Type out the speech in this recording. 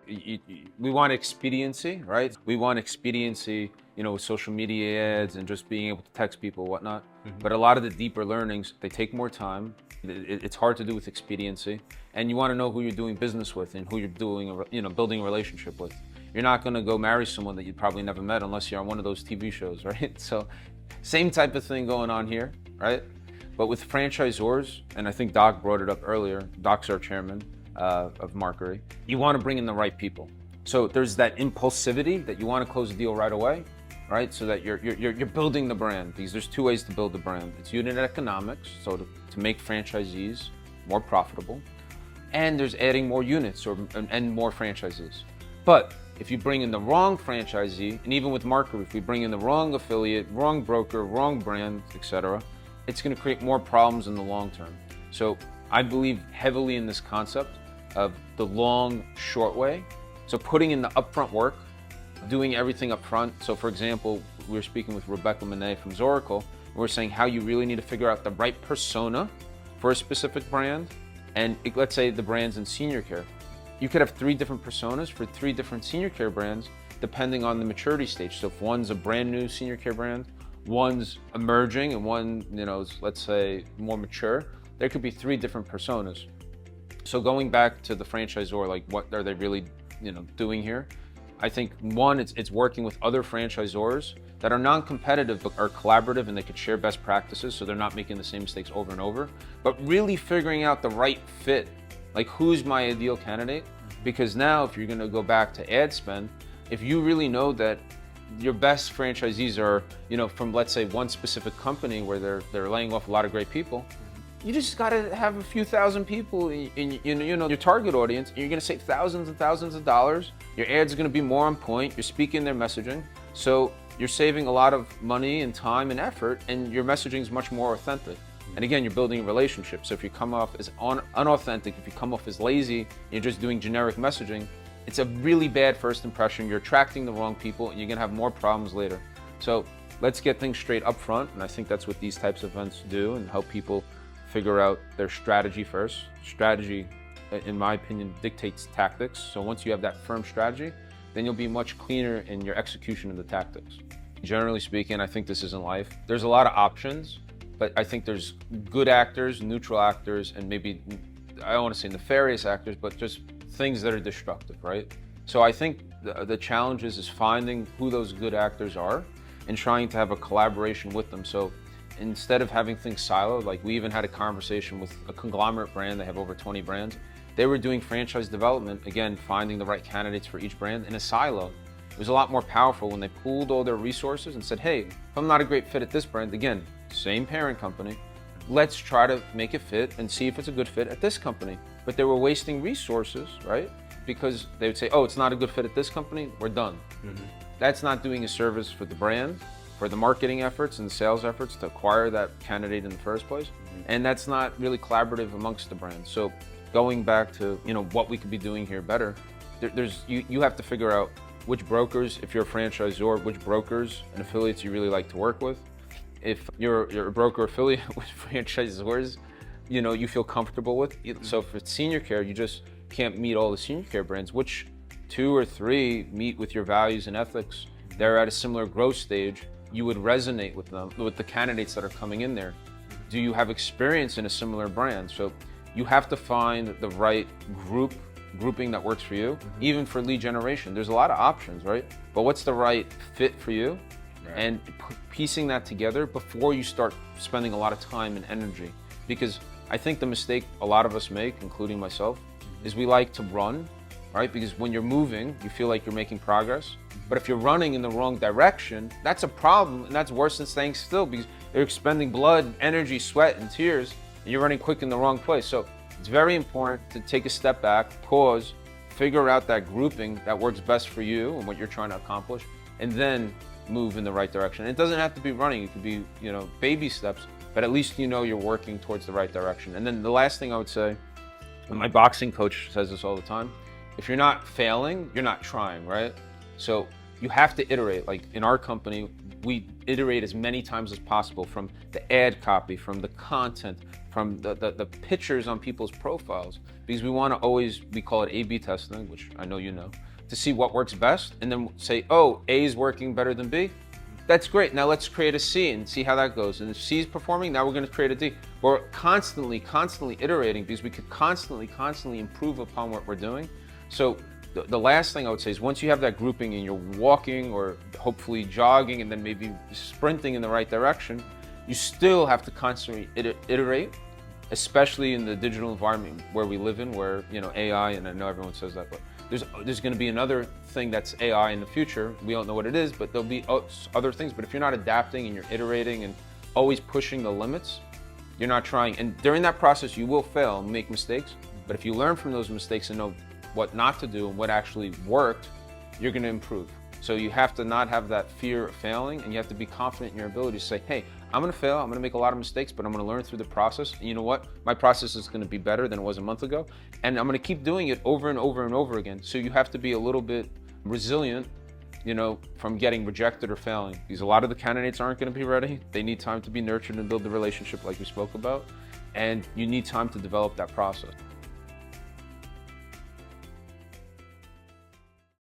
we want expediency, right? We want expediency, with social media ads and just being able to text people, whatnot. But a lot of the deeper learnings, they take more time. It's hard to do with expediency, and you want to know who you're doing business with and who you're building a relationship with. You're not going to go marry someone that you probably never met unless you're on one of those TV shows, right? So, same type of thing going on here, right? But with franchisors, and I think Doc brought it up earlier. Doc's our chairman of Markery. You want to bring in the right people. So there's that impulsivity that you want to close the deal right away, right? So that you're building the brand. Because there's two ways to build the brand. It's unit economics, so to make franchisees more profitable, and there's adding more units and more franchisees. But if you bring in the wrong franchisee, and even with Markery, if we bring in the wrong affiliate, wrong broker, wrong brand, etc., it's going to create more problems in the long term. So I believe heavily in this concept of the long, short way. So putting in the upfront work, doing everything up front. So for example, we were speaking with Rebecca Monet from Zoracle, and we're saying how you really need to figure out the right persona for a specific brand. And let's say the brand's in senior care. You could have 3 different personas for 3 different senior care brands, depending on the maturity stage. So if one's a brand new senior care brand, one's emerging, and one, is, let's say, more mature, there could be 3 different personas. So going back to the franchisor, like what are they really, doing here? I think one, it's working with other franchisors that are non-competitive but are collaborative, and they could share best practices so they're not making the same mistakes over and over. But really figuring out the right fit, like who's my ideal candidate? Because now if you're going to go back to ad spend, if you really know that your best franchisees are, from, let's say, one specific company where they're laying off a lot of great people, you just got to have a few thousand people in your target audience, and you're going to save thousands and thousands of dollars. Your ads are going to be more on point. You're speaking their messaging, so you're saving a lot of money and time and effort, and your messaging is much more authentic. And again, you're building a relationship. So if you come off as unauthentic, if you come off as lazy, you're just doing generic messaging, it's a really bad first impression. You're attracting the wrong people, and you're going to have more problems later. So let's get things straight up front, and I think that's what these types of events do, and help people figure out their strategy first. Strategy, in my opinion, dictates tactics. So once you have that firm strategy, then you'll be much cleaner in your execution of the tactics. Generally speaking, I think this is in life. There's a lot of options, but I think there's good actors, neutral actors, and maybe, I don't want to say nefarious actors, but just things that are destructive, right? So I think the challenge is finding who those good actors are and trying to have a collaboration with them. So instead of having things siloed, like we even had a conversation with a conglomerate brand, they have over 20 brands. They were doing franchise development, again, finding the right candidates for each brand in a silo. It was a lot more powerful when they pooled all their resources and said, hey, if I'm not a great fit at this brand, again, same parent company, let's try to make it fit and see if it's a good fit at this company. But they were wasting resources, right? Because they would say, oh, it's not a good fit at this company, we're done. That's not doing a service for the brand, for the marketing efforts and the sales efforts to acquire that candidate in the first place. And that's not really collaborative amongst the brands. So going back to, what we could be doing here better, you have to figure out which brokers, if you're a franchisor, which brokers and affiliates you really like to work with. If you're a broker affiliate with franchisors, you feel comfortable with. So for senior care, you just can't meet all the senior care brands. Which 2 or 3 meet with your values and ethics? They're at a similar growth stage. You would resonate with them, with the candidates that are coming in there. Do you have experience in a similar brand? So you have to find the right grouping that works for you. Even for lead generation, there's a lot of options, right? But what's the right fit for you? Right. And piecing that together before you start spending a lot of time and energy. Because I think the mistake a lot of us make, including myself, is we like to run, right? Because when you're moving, you feel like you're making progress. But if you're running in the wrong direction, that's a problem, and that's worse than staying still, because you're expending blood, energy, sweat, and tears, and you're running quick in the wrong place. So it's very important to take a step back, pause, figure out that grouping that works best for you and what you're trying to accomplish, and then move in the right direction. It doesn't have to be running, it could be, baby steps, but at least you're working towards the right direction. And then the last thing I would say, and my boxing coach says this all the time, if you're not failing, you're not trying, right? So you have to iterate. Like in our company, we iterate as many times as possible, from the ad copy, from the content, from the pictures on people's profiles, because we want to always, we call it A/B testing, which I know you know, to see what works best, and then say, oh, A is working better than B. That's great. Now let's create a C and see how that goes. And if C is performing, now we're going to create a D. We're constantly iterating, because we could constantly improve upon what we're doing. So the last thing I would say is, once you have that grouping and you're walking or hopefully jogging and then maybe sprinting in the right direction, you still have to constantly iterate, especially in the digital environment where we live in, where, you know, AI, and I know everyone says that, but there's going to be another thing that's AI in the future. We don't know what it is, but there'll be other things. But if you're not adapting and you're iterating and always pushing the limits, you're not trying. And during that process, you will fail and make mistakes. But if you learn from those mistakes and know what not to do and what actually worked, you're going to improve. So you have to not have that fear of failing, and you have to be confident in your ability to say, hey, I'm going to fail, I'm going to make a lot of mistakes, but I'm going to learn through the process. And you know what? My process is going to be better than it was a month ago. And I'm going to keep doing it over and over and over again. So you have to be a little bit resilient, you know, from getting rejected or failing. Because a lot of the candidates aren't going to be ready. They need time to be nurtured and build the relationship like we spoke about. And you need time to develop that process.